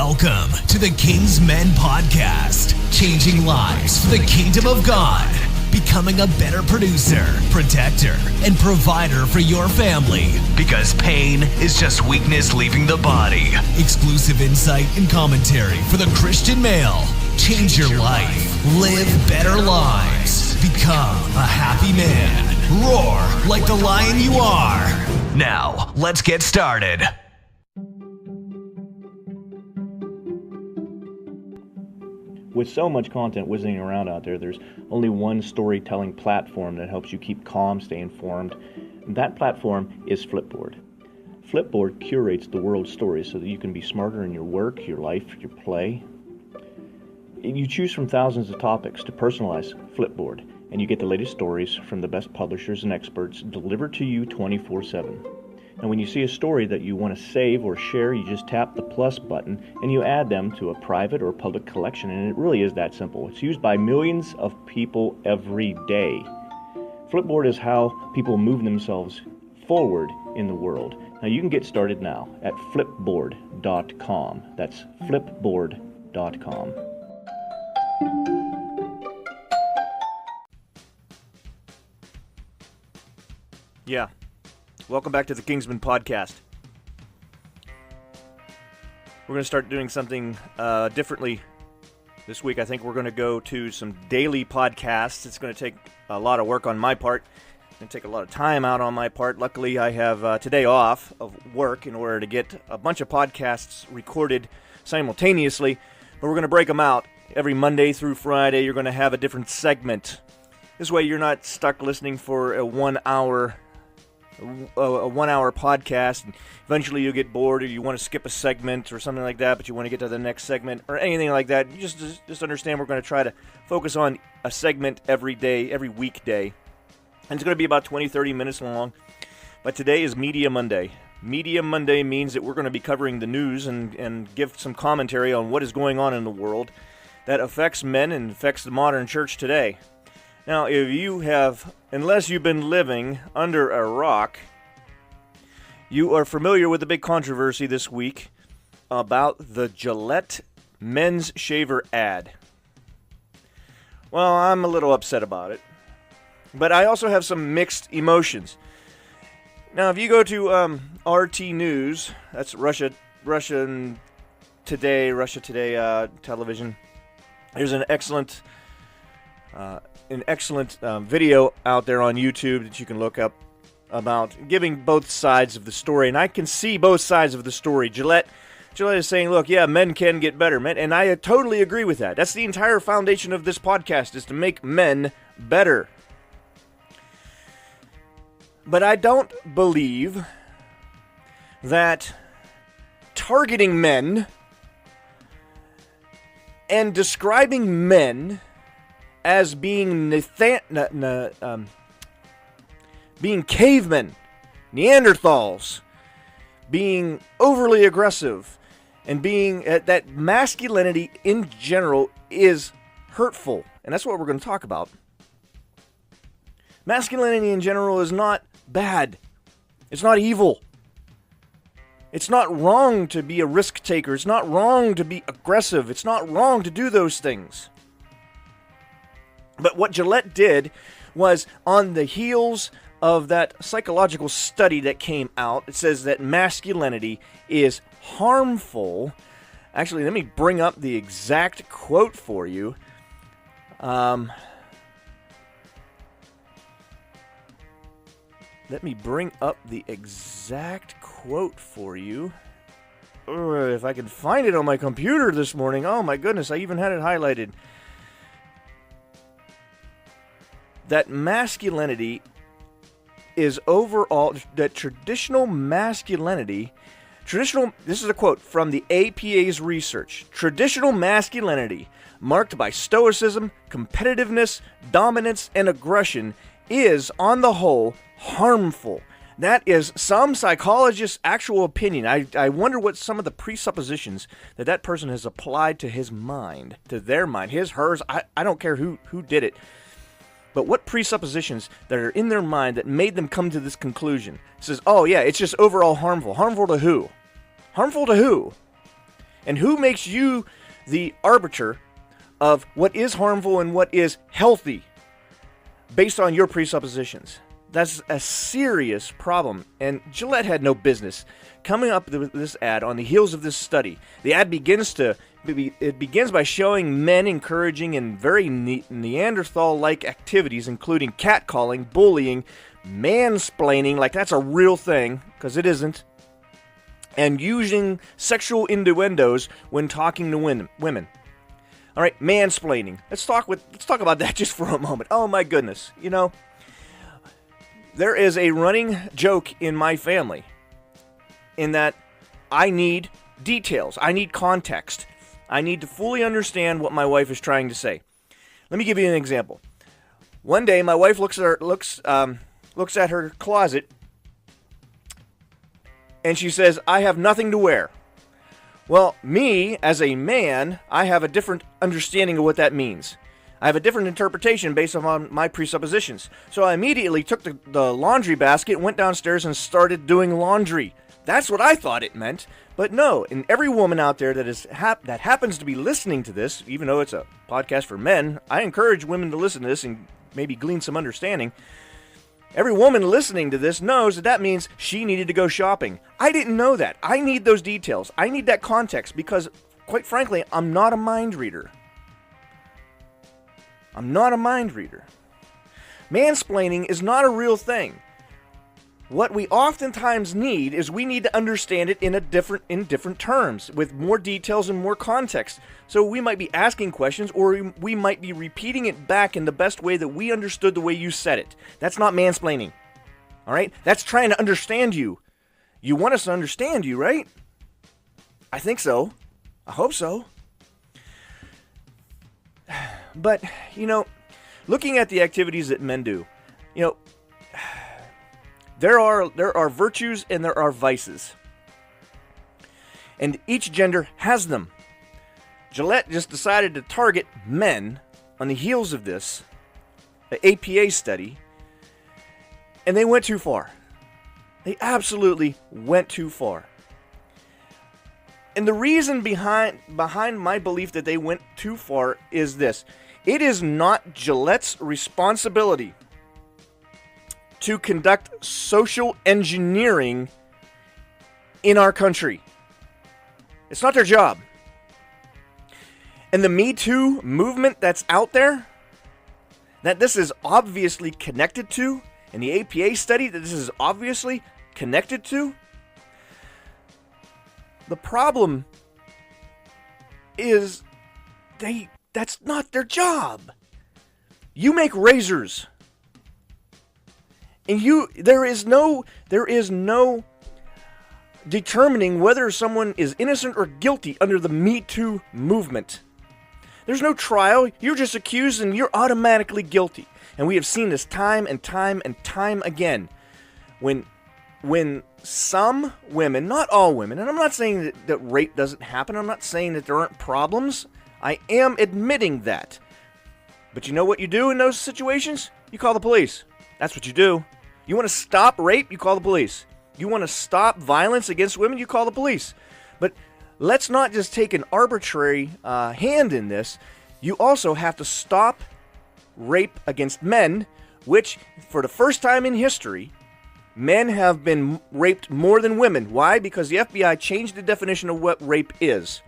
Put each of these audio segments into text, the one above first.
Welcome to the King's Men Podcast, changing lives for the kingdom of God, becoming a better producer, protector, and provider for your family. Because pain is just weakness leaving the body. Exclusive insight and commentary for the Christian male. Change your life. Live better lives. Become a happy man. Roar like the lion you are. Now, let's get started. With so much content whizzing around out there, there's only one storytelling platform that helps you keep calm, stay informed. And that platform is Flipboard. Flipboard curates the world's stories so that you can be smarter in your work, your life, your play. You choose from thousands of topics to personalize Flipboard, and you get the latest stories from the best publishers and experts delivered to you 24/7. And when you see a story that you want to save or share, you just tap the plus button and you add them to a private or public collection, and it really is that simple. It's used by millions of people every day. Flipboard is how people move themselves forward in the world. Now you can get started now at flipboard.com. That's flipboard.com. Yeah. Welcome back to the Kingsman Podcast. We're going to start doing something differently this week. I think we're going to go to some daily podcasts. It's going to take a lot of work on my part. It's going to take a lot of time out on my part. Luckily, I have today off of work in order to get a bunch of podcasts recorded simultaneously. But we're going to break them out. Every Monday through Friday, you're going to have a different segment. This way, you're not stuck listening for a 1 hour podcast, and eventually you'll get bored, or you want to skip a segment or something like that, but you want to get to the next segment or anything like that. You just understand we're going to try to focus on a segment every day, every weekday, and it's going to be about 20-30 minutes long. But today is Media Monday. Media Monday means that we're going to be covering the news and give some commentary on what is going on in the world that affects men and affects the modern church today. Now, unless you've been living under a rock, you are familiar with the big controversy this week about the Gillette men's shaver ad. Well, I'm a little upset about it, but I also have some mixed emotions. Now, if you go to RT News, that's Russia Today television, there's an excellent video out there on YouTube that you can look up about giving both sides of the story, and I can see both sides of the story. Gillette is saying, look, yeah, men can get better, men, and I totally agree with that. That's the entire foundation of this podcast, is to make men better. But I don't believe that targeting men and describing men as being being cavemen, Neanderthals, being overly aggressive, and being that masculinity in general is hurtful. And that's what we're going to talk about. Masculinity in general is not bad. It's not evil. It's not wrong to be a risk taker. It's not wrong to be aggressive. It's not wrong to do those things. But what Gillette did was, on the heels of that psychological study that came out, it says that masculinity is harmful. Actually, let me bring up the exact quote for you. If I can find it on my computer this morning. Oh my goodness, I even had it highlighted. That masculinity is overall, that traditional masculinity, this is a quote from the APA's research, traditional masculinity, marked by stoicism, competitiveness, dominance, and aggression, is, on the whole, harmful. That is some psychologist's actual opinion. I wonder what some of the presuppositions that person has applied to his mind, to their mind, his, hers, I don't care who did it. But what presuppositions that are in their mind that made them come to this conclusion? It says, oh yeah, it's just overall harmful. Harmful to who? Harmful to who? And who makes you the arbiter of what is harmful and what is healthy based on your presuppositions? That's a serious problem, and Gillette had no business coming up with this ad on the heels of this study. The ad begins by showing men engaging in very Neanderthal-like activities, including catcalling, bullying, mansplaining, like that's a real thing, because it isn't, and using sexual innuendos when talking to women. All right, mansplaining. Let's talk about that just for a moment. Oh my goodness, there is a running joke in my family in that I need details. I need context. I need to fully understand what my wife is trying to say. Let me give you an example. One day, my wife looks at her closet, and she says, "I have nothing to wear." Well, me, as a man, I have a different understanding of what that means. I have a different interpretation based on my presuppositions. So I immediately took the laundry basket, went downstairs, and started doing laundry. That's what I thought it meant. But no, and every woman out there that happens to be listening to this, even though it's a podcast for men, I encourage women to listen to this and maybe glean some understanding. Every woman listening to this knows that means she needed to go shopping. I didn't know that. I need those details. I need that context because, quite frankly, I'm not a mind reader. I'm not a mind reader. Mansplaining is not a real thing. What we oftentimes need is we need to understand it in different terms, with more details and more context. So we might be asking questions, or we might be repeating it back in the best way that we understood the way you said it. That's not mansplaining. All right? That's trying to understand you. You want us to understand you, right? I think so. I hope so. But, looking at the activities that men do, there are virtues and there are vices. And each gender has them. Gillette just decided to target men on the heels of this, the APA study, and they went too far. They absolutely went too far. And the reason behind my belief that they went too far is this. It is not Gillette's responsibility to conduct social engineering in our country. It's not their job. And the Me Too movement that's out there, that this is obviously connected to, and the APA study that this is obviously connected to, the problem is that's not their job. You make razors. And there is no determining whether someone is innocent or guilty under the Me Too movement. There's no trial. You're just accused and you're automatically guilty. And we have seen this time and time and time again. When some women, not all women, and I'm not saying that rape doesn't happen. I'm not saying that there aren't problems. I am admitting that. But you know what you do in those situations? You call the police. That's what you do. You want to stop rape? You call the police. You want to stop violence against women? You call the police. But let's not just take an arbitrary hand in this. You also have to stop rape against men, which, for the first time in history, men have been raped more than women. Why? Because the FBI changed the definition of what rape is.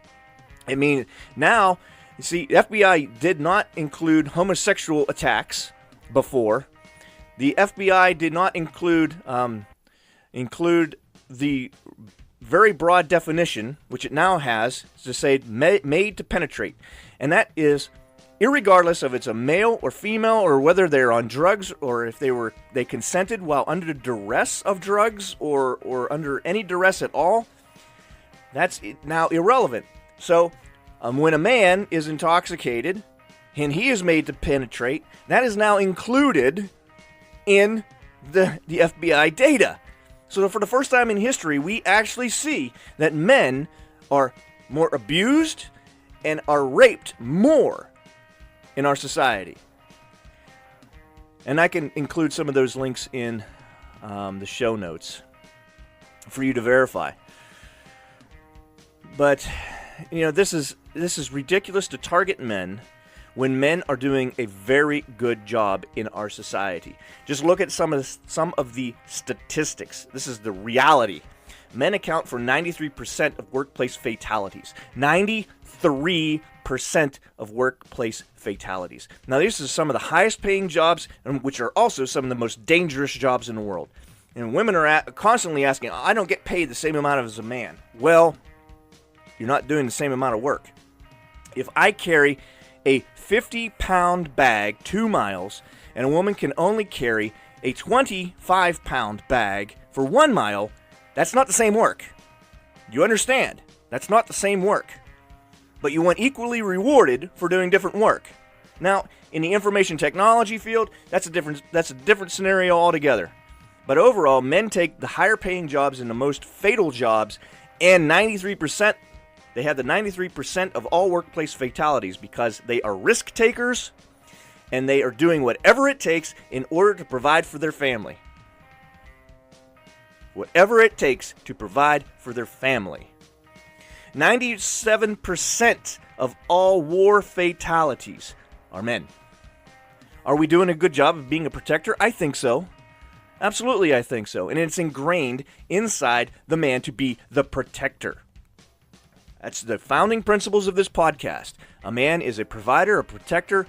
I mean, now, you see, the FBI did not include homosexual attacks before. The FBI did not include the very broad definition, which it now has, to say made to penetrate. And that is irregardless of it's a male or female, or whether they're on drugs, or if they consented while under the duress of drugs, or under any duress at all. That's now irrelevant. So when a man is intoxicated and he is made to penetrate, that is now included in the FBI data. So for the first time in history, we actually see that men are more abused and are raped more in our society. And I can include some of those links in the show notes for you to verify. But this is ridiculous to target men when men are doing a very good job in our society. Just look at some of the statistics. This is the reality. Men account for 93% of workplace fatalities. 93% of workplace fatalities. Now, these are some of the highest paying jobs, which are also some of the most dangerous jobs in the world. And women are constantly asking, I don't get paid the same amount as a man. Well, you're not doing the same amount of work. If I carry a 50-pound bag 2 miles, and a woman can only carry a 25-pound bag for 1 mile, that's not the same work. You understand? That's not the same work. But you want equally rewarded for doing different work. Now, in the information technology field, that's a different scenario altogether. But overall, men take the higher paying jobs and the most fatal jobs, and 93%, they have the 93% of all workplace fatalities because they are risk takers and they are doing whatever it takes in order to provide for their family. Whatever it takes to provide for their family. 97% of all war fatalities are men. Are we doing a good job of being a protector? I think so. Absolutely, I think so. And it's ingrained inside the man to be the protector. That's the founding principles of this podcast. A man is a provider, a protector,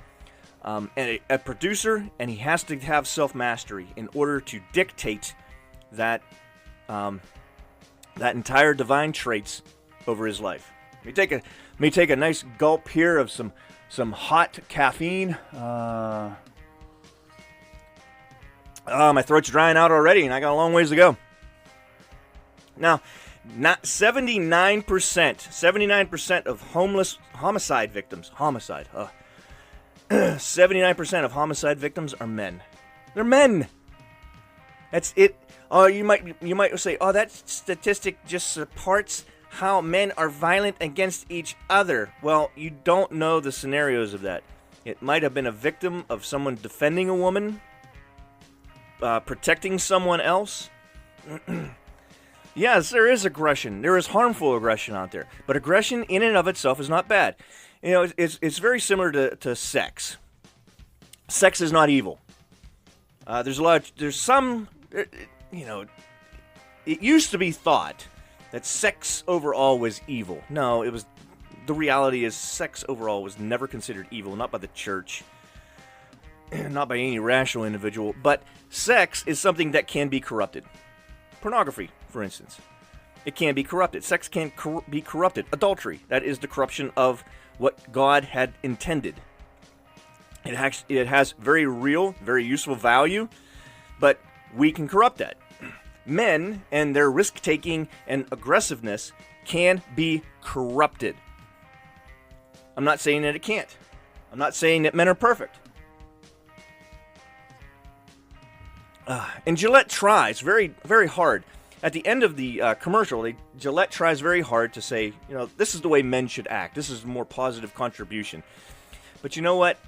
and a producer, and he has to have self-mastery in order to dictate that entire divine traits over his life. Let me take a nice gulp here of some hot caffeine. My throat's drying out already, and I got a long ways to go. Now, 79% of homicide victims. 79% of homicide victims are men. They're men. That's it. Oh, you might say, oh, that statistic just supports how men are violent against each other. Well, you don't know the scenarios of that. It might have been a victim of someone defending a woman, protecting someone else. Yes, there is aggression. There is harmful aggression out there. But aggression in and of itself is not bad. It's very similar to sex. Sex is not evil. It used to be thought that sex overall was evil. No, the reality is sex overall was never considered evil, not by the church, not by any rational individual, but sex is something that can be corrupted. Pornography, for instance. It can be corrupted. Sex can be corrupted. Adultery, that is the corruption of what God had intended. It has very real, very useful value, but we can corrupt that. Men and their risk-taking and aggressiveness can be corrupted. I'm not saying that it can't. I'm not saying that men are perfect. And Gillette tries very, very hard. At the end of the commercial, Gillette tries very hard to say, this is the way men should act. This is a more positive contribution. But you know what?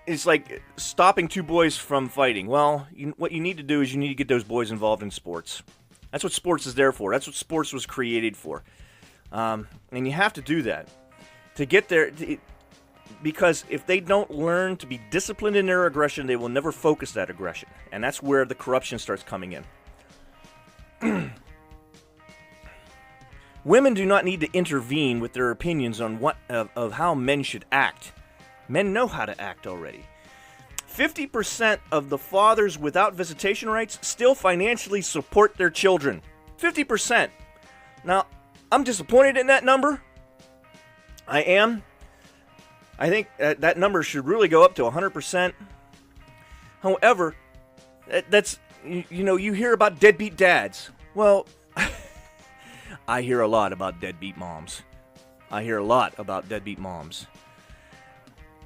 It's like stopping two boys from fighting. Well, what you need to do is you need to get those boys involved in sports. That's what sports is there for. That's what sports was created for. And you have to do that. To get there, because if they don't learn to be disciplined in their aggression, they will never focus that aggression. And that's where the corruption starts coming in. Women do not need to intervene with their opinions on of how men should act. Men know how to act already. 50% of the fathers without visitation rights still financially support their children. 50%. Now, I'm disappointed in that number. I am. I think that number should really go up to 100%. However, that's, you hear about deadbeat dads. Well, I hear a lot about deadbeat moms.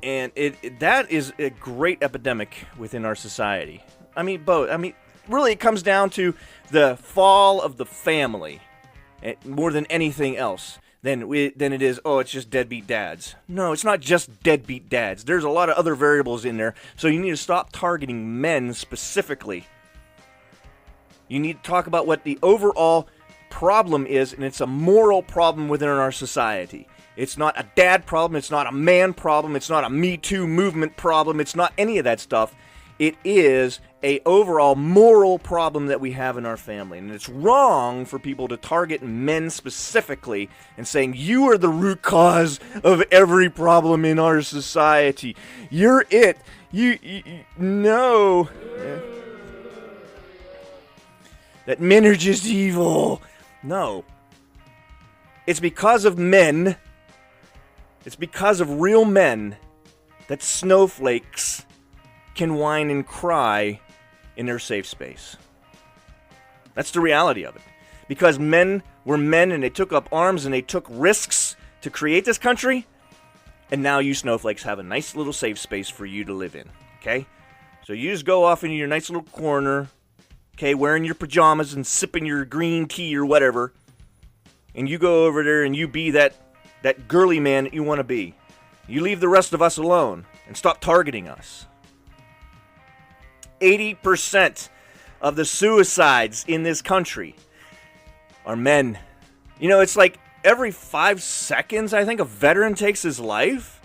And that is a great epidemic within our society. I mean, really it comes down to the fall of the family more than anything else. Than it is, it's just deadbeat dads. No, it's not just deadbeat dads. There's a lot of other variables in there, so you need to stop targeting men specifically. You need to talk about what the overall problem is, and it's a moral problem within our society. It's not a dad problem. It's not a man problem. It's not a Me Too movement problem. It's not any of that stuff. It is a overall moral problem that we have in our family. And it's wrong for people to target men specifically and saying, you are the root cause of every problem in our society. You're it. You no. That men are just evil. No. It's because of men. It's because of real men that snowflakes can whine and cry in their safe space. That's the reality of it. Because men were men and they took up arms and they took risks to create this country, and now you snowflakes have a nice little safe space for you to live in, okay? So you just go off into your nice little corner, okay, wearing your pajamas and sipping your green tea or whatever, and you go over there and you be that girly man that you want to be. You leave the rest of us alone and stop targeting us. 80% of the suicides in this country are men. You know, it's like every 5 seconds, I think, a veteran takes his life.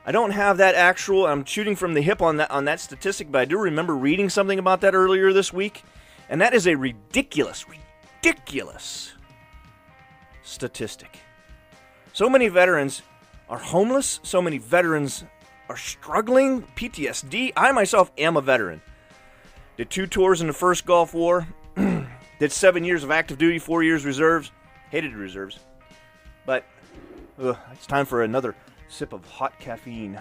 I don't have that actual, I'm shooting from the hip on that statistic, but I do remember reading something about that earlier this week, and that is a ridiculous statistic. So many veterans are homeless, so many veterans are struggling, PTSD. I myself am a veteran. Did 2 tours in the first Gulf War. Did 7 years of active duty, 4 years reserves. Hated the reserves. But it's time for another sip of hot caffeine.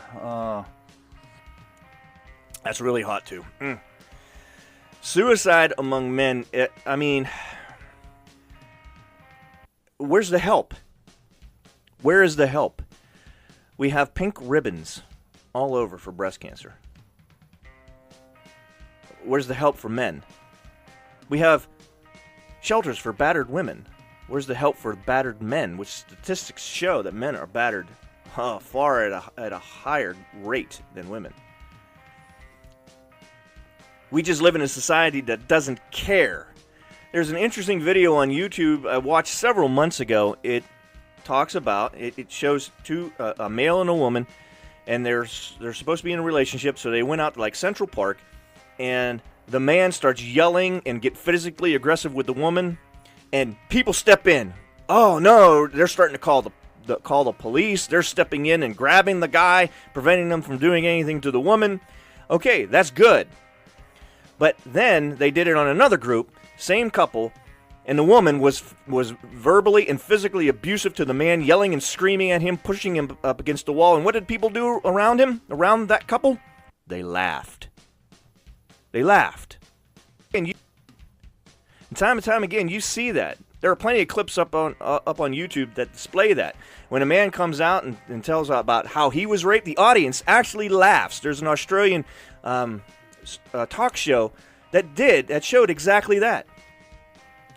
That's really hot too. Suicide among men, where's the help? Where is the help? We have pink ribbons all over for breast cancer. Where's the help for men? We have shelters for battered women. Where's the help for battered men? Which statistics show that men are battered far at a higher rate than women. We just live in a society that doesn't care. There's an interesting video on YouTube I watched several months ago. It talks about, it shows a male and a woman, and they're supposed to be in a relationship, so they went out to like Central Park, and the man starts yelling and get physically aggressive with the woman, and people step in. Oh no, they're starting to call the police. They're stepping in and grabbing the guy, preventing them from doing anything to the woman. Okay, that's good. But then they did it on another group, same couple, and the woman was verbally and physically abusive to the man, yelling and screaming at him, pushing him up against the wall. And what did people do around him, around that couple? They laughed. They laughed. And time and time again, you see that. There are plenty of clips up on YouTube that display that. When a man comes out and tells about how he was raped, the audience actually laughs. There's an Australian talk show that showed exactly that.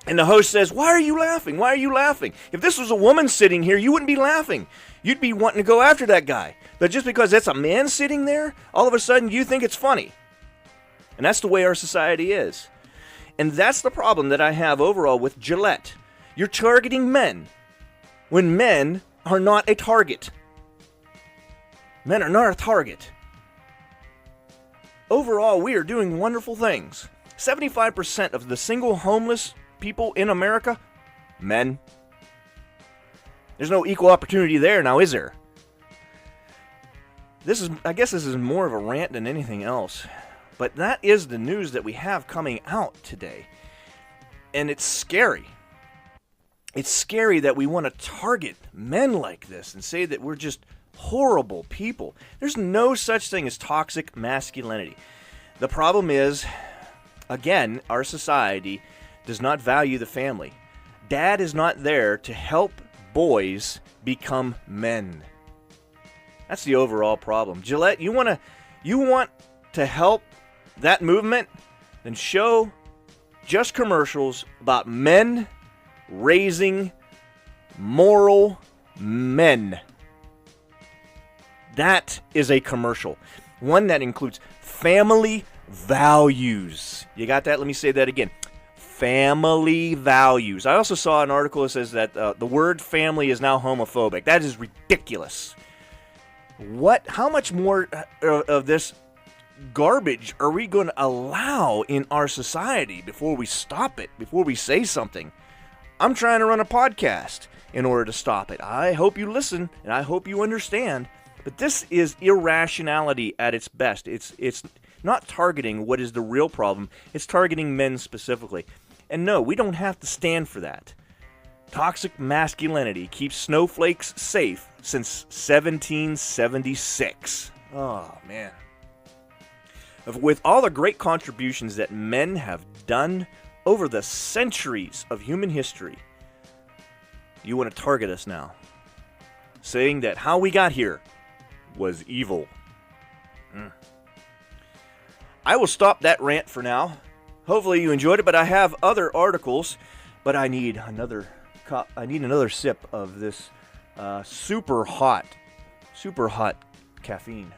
And the host says, why are you laughing? Why are you laughing? If this was a woman sitting here, you wouldn't be laughing. You'd be wanting to go after that guy. But just because that's a man sitting there, all of a sudden you think it's funny. And that's the way our society is. And that's the problem that I have overall with Gillette. You're targeting men when men are not a target. Men are not a target. Overall, we are doing wonderful things. 75% of the single homeless people in America, men. There's no equal opportunity there now, is there? I guess this is more of a rant than anything else. But that is the news that we have coming out today. And it's scary. It's scary that we want to target men like this and say that we're just horrible people. There's no such thing as toxic masculinity. The problem is, again, our society does not value the family. Dad is not there to help boys become men. That's the overall problem. Gillette, you want to help that movement? Then show just commercials about men raising moral men. That is a commercial. One that includes family values. You got that? Let me say that again. family values. I also saw an article that says that the word family is now homophobic. That is ridiculous. How much more of this garbage are we going to allow in our society before we stop it, before we say something? I'm trying to run a podcast in order to stop it. I hope you listen, and I hope you understand. But this is irrationality at its best. It's not targeting what is the real problem. It's targeting men specifically. And no, we don't have to stand for that. Toxic masculinity keeps snowflakes safe since 1776. Oh, man. With all the great contributions that men have done over the centuries of human history, you want to target us now, saying that how we got here was evil. I will stop that rant for now. Hopefully you enjoyed it, but I have other articles, but I need another sip of this super hot caffeine.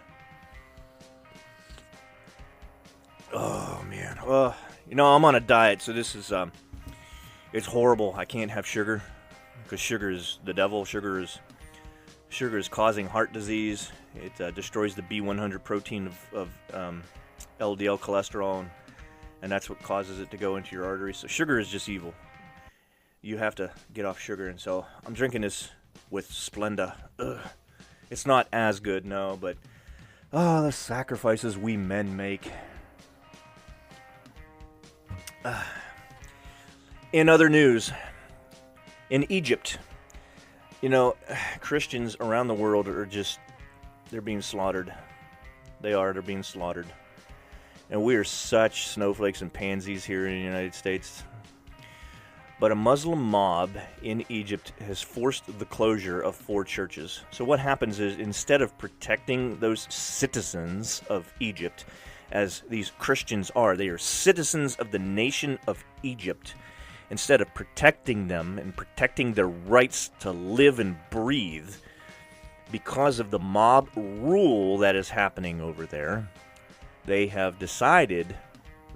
Oh man. I'm on a diet, so this is it's horrible. I can't have sugar because sugar is the devil. Sugar is causing heart disease. It destroys the B100 protein of LDL cholesterol, and that's what causes it to go into your arteries. So sugar is just evil. You have to get off sugar, and so I'm drinking this with Splenda. Ugh. It's not as good, no, but the sacrifices we men make. In other news, in Egypt, Christians around the world they're being slaughtered. They're being slaughtered. And we are such snowflakes and pansies here in the United States. But a Muslim mob in Egypt has forced the closure of 4 churches. So what happens is, instead of protecting those citizens of Egypt, as these Christians are, they are citizens of the nation of Egypt. Instead of protecting them and protecting their rights to live and breathe, because of the mob rule that is happening over there, they have decided,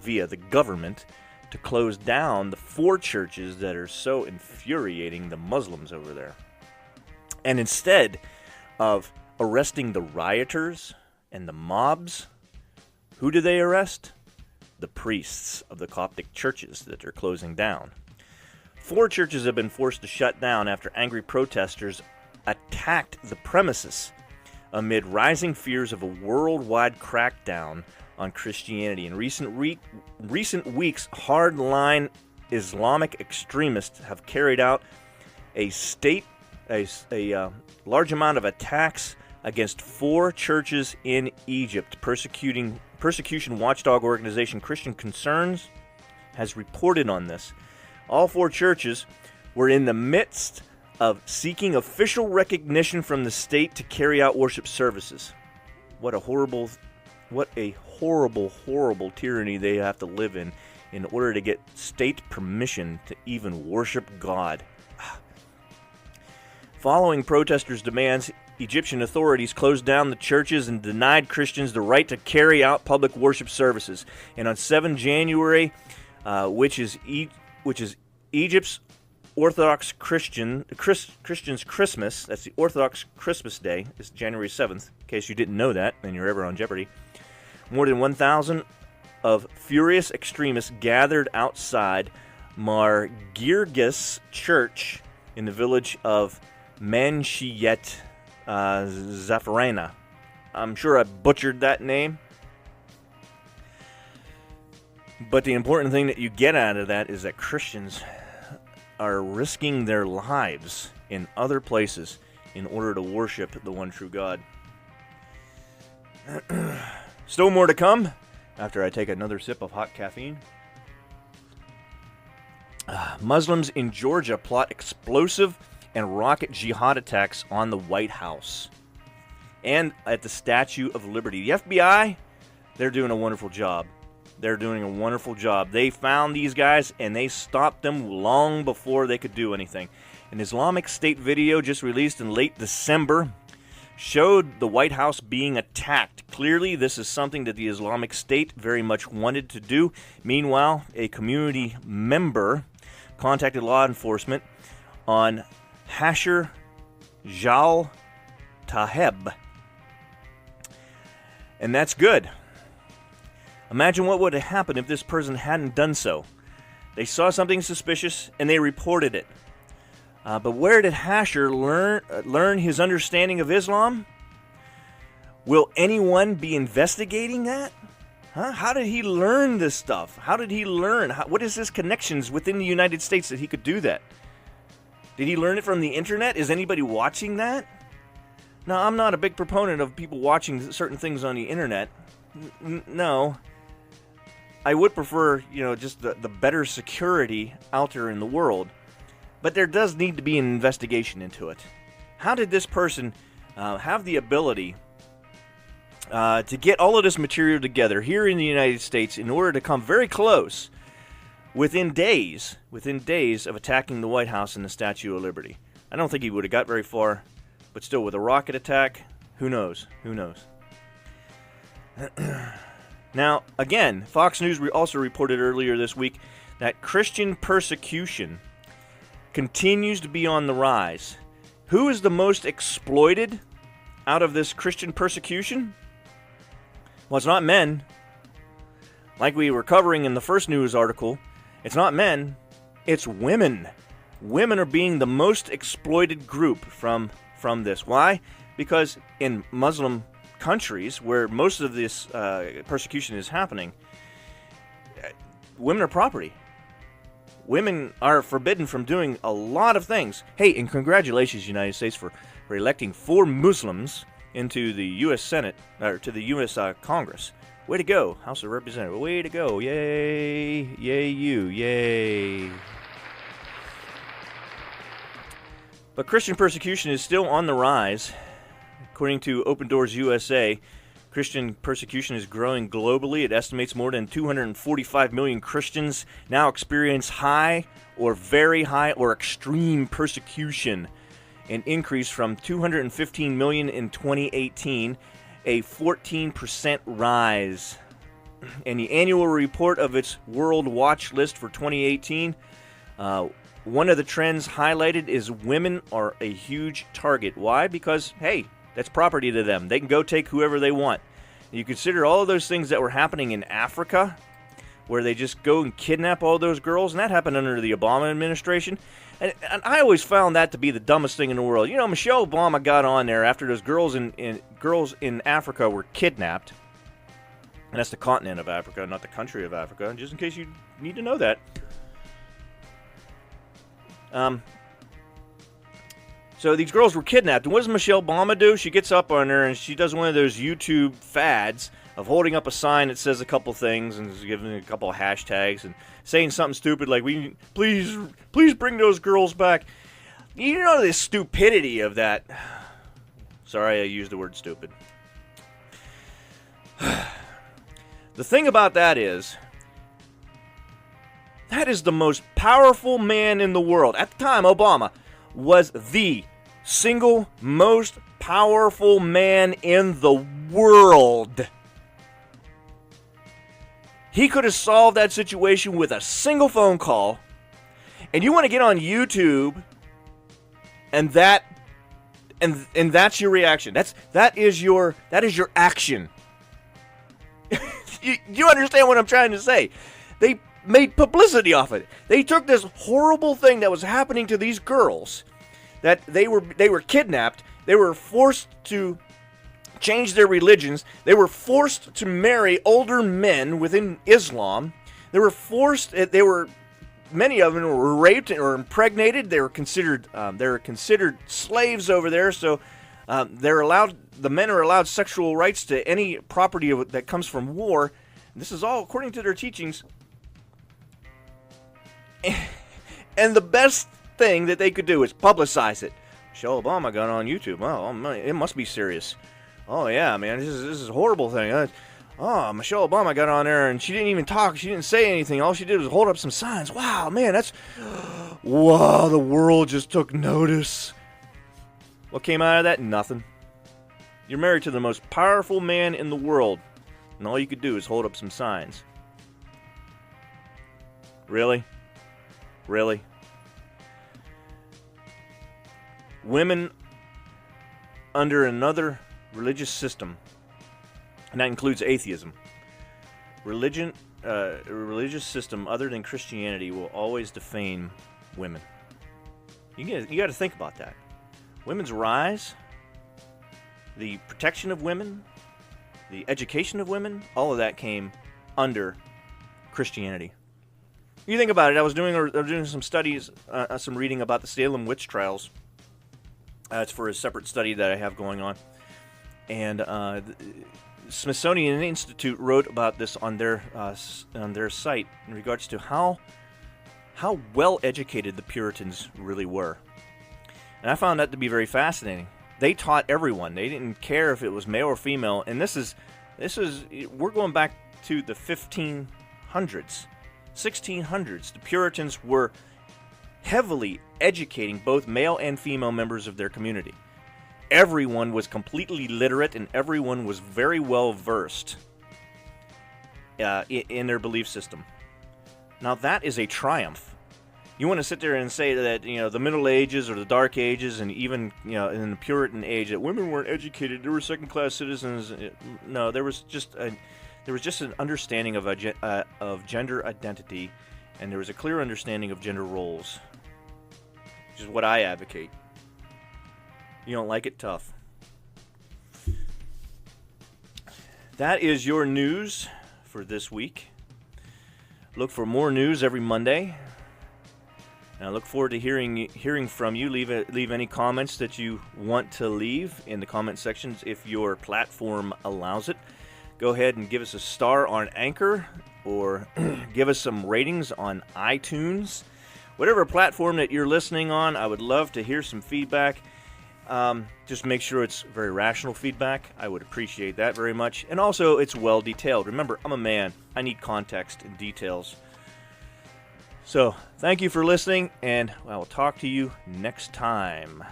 via the government, to close down the 4 churches that are so infuriating the Muslims over there. And instead of arresting the rioters and the mobs, who do they arrest? The priests of the Coptic churches that are closing down. 4 churches have been forced to shut down after angry protesters attacked the premises amid rising fears of a worldwide crackdown on Christianity. In recent weeks, hardline Islamic extremists have carried out a large amount of attacks against 4 churches in Egypt. Persecution watchdog organization Christian Concerns has reported on this. All 4 churches were in the midst of seeking official recognition from the state to carry out worship services. What a horrible tyranny they have to live in order to get state permission to even worship God. Following protesters' demands, Egyptian authorities closed down the churches and denied Christians the right to carry out public worship services. And on 7 January, which is Egypt's Orthodox Christians' Christmas, that's the Orthodox Christmas Day, it's January 7th, in case you didn't know that and you're ever on Jeopardy. More than 1,000 of furious extremists gathered outside Margirgis Church in the village of Manshiyet Zafarana. I'm sure I butchered that name. But the important thing that you get out of that is that Christians are risking their lives in other places in order to worship the one true God. Still more to come after I take another sip of hot caffeine. Muslims in Georgia plot explosive and rocket jihad attacks on the White House and at the Statue of Liberty. The FBI, they're doing a wonderful job. They found these guys and they stopped them long before they could do anything. An Islamic State video just released in late December showed the White House being attacked. Clearly, this is something that the Islamic State very much wanted to do. Meanwhile, a community member contacted law enforcement on Hasher Jal Taheb. And that's good. Imagine what would have happened if this person hadn't done so. They saw something suspicious and they reported it. But where did Hasher learn his understanding of Islam? Will anyone be investigating that? How did he learn this stuff? How did he learn? What is his connections within the United States that he could do that? Did he learn it from the internet? Is anybody watching that? Now, I'm not a big proponent of people watching certain things on the internet. No. I would prefer, just the better security out there in the world. But there does need to be an investigation into it. How did this person have the ability to get all of this material together here in the United States in order to come very close within days of attacking the White House and the Statue of Liberty? I don't think he would have got very far, but still, with a rocket attack, who knows? Who knows? Now, again, Fox News also reported earlier this week that Christian persecution continues to be on the rise. Who is the most exploited out of this Christian persecution? Well, it's not men. Like we were covering in the first news article, it's not men, it's women. Women are being the most exploited group from this. Why? Because in Muslim countries where most of this persecution is happening, women are property. Women are forbidden from doing a lot of things. Hey, and congratulations, United States, for electing 4 Muslims into the U.S. Senate, or to the U.S. Congress. Way to go, House of Representatives. Way to go. Yay. Yay you. Yay. But Christian persecution is still on the rise. According to Open Doors USA, Christian persecution is growing globally. It estimates more than 245 million Christians now experience high or very high or extreme persecution, an increase from 215 million in 2018, a 14% rise. In the annual report of its World Watch List for 2018, one of the trends highlighted is women are a huge target. Why? Because, hey, that's property to them. They can go take whoever they want. You consider all of those things that were happening in Africa, where they just go and kidnap all those girls, and that happened under the Obama administration. And I always found that to be the dumbest thing in the world. Michelle Obama got on there after those girls in Africa were kidnapped. And that's the continent of Africa, not the country of Africa, just in case you need to know that. So these girls were kidnapped. And what does Michelle Obama do? She gets up on her and she does one of those YouTube fads of holding up a sign that says a couple things and giving a couple of hashtags and saying something stupid like, please bring those girls back. You know the stupidity of that. Sorry, I used the word stupid. The thing about that is the most powerful man in the world. At the time, Obama was the single most powerful man in the world. He could have solved that situation with a single phone call. And you want to get on YouTube and that's your reaction. That is your action. You understand what I'm trying to say? They made publicity off it. They took this horrible thing that was happening to these girls, that they were kidnapped, they were forced to change their religions, they were forced to marry older men within Islam, many of them were raped or impregnated, they were considered slaves over there, so the men are allowed sexual rights to any property that comes from war. This is all according to their teachings. And the best thing that they could do is publicize it. Michelle Obama got on YouTube. Oh, it must be serious. Oh, yeah, man, this is a horrible thing. Michelle Obama got on there, and she didn't even talk. She didn't say anything. All she did was hold up some signs. Wow, man, wow, the world just took notice. What came out of that? Nothing. You're married to the most powerful man in the world, and all you could do is hold up some signs. Really? Really? Women under another religious system, and that includes atheism, a religious system other than Christianity will always defame women. You got to think about that. Women's rise, the protection of women, the education of women, all of that came under Christianity. You think about it. I was doing some studies, some reading about the Salem witch trials. It's for a separate study that I have going on, and the Smithsonian Institute wrote about this on their site in regards to how well educated the Puritans really were, and I found that to be very fascinating. They taught everyone. They didn't care if it was male or female, and we're going back to the 1500s, 1600s. The Puritans were heavily educating both male and female members of their community. Everyone was completely literate, and everyone was very well versed in their belief system. Now that is a triumph. You want to sit there and say that the Middle Ages or the Dark Ages, and even in the Puritan age, that women weren't educated, they were second-class citizens. No, there was just an understanding of gender identity, and there was a clear understanding of gender roles, which is what I advocate. You don't like it? Tough. That is your news for this week. Look for more news every Monday. And I look forward to hearing from you. Leave any comments that you want to leave in the comment sections if your platform allows it. Go ahead and give us a star on Anchor, or give us some ratings on iTunes. Whatever platform that you're listening on, I would love to hear some feedback. Just make sure it's very rational feedback. I would appreciate that very much. And also, it's well detailed. Remember, I'm a man. I need context and details. So, thank you for listening, and I will talk to you next time.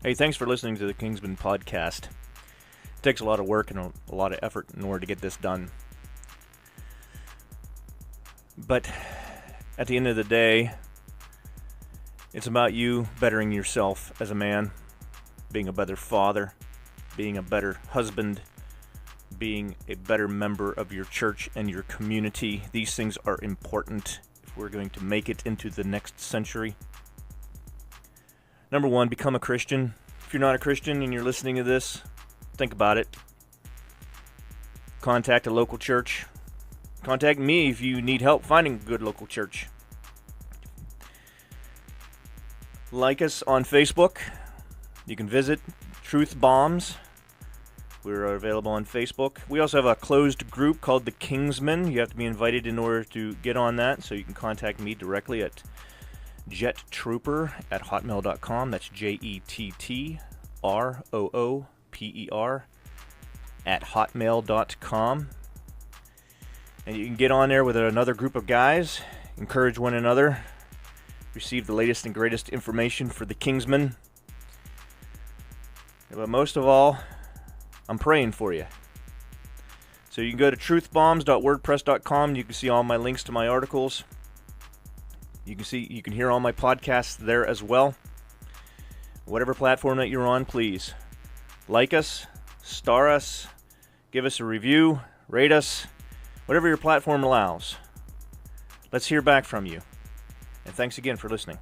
Hey, thanks for listening to the Kingsman Podcast. It takes a lot of work and a lot of effort in order to get this done. But at the end of the day, it's about you bettering yourself as a man, being a better father, being a better husband, being a better member of your church and your community. These things are important if we're going to make it into the next century. Number one, become a Christian. If you're not a Christian and you're listening to this, think about it. Contact a local church. Contact me if you need help finding a good local church. Like us on Facebook. You can visit Truth Bombs. We're available on Facebook. We also have a closed group called the Kingsmen. You have to be invited in order to get on that, so you can contact me directly at jettrooper@hotmail.com. That's JETTROOPER @hotmail.com. And you can get on there with another group of guys, encourage one another, receive the latest and greatest information for the Kingsmen. But most of all, I'm praying for you. So you can go to truthbombs.wordpress.com. You can see all my links to my articles. You can hear all my podcasts there as well. Whatever platform that you're on, please like us, star us, give us a review, rate us, whatever your platform allows. Let's hear back from you. And thanks again for listening.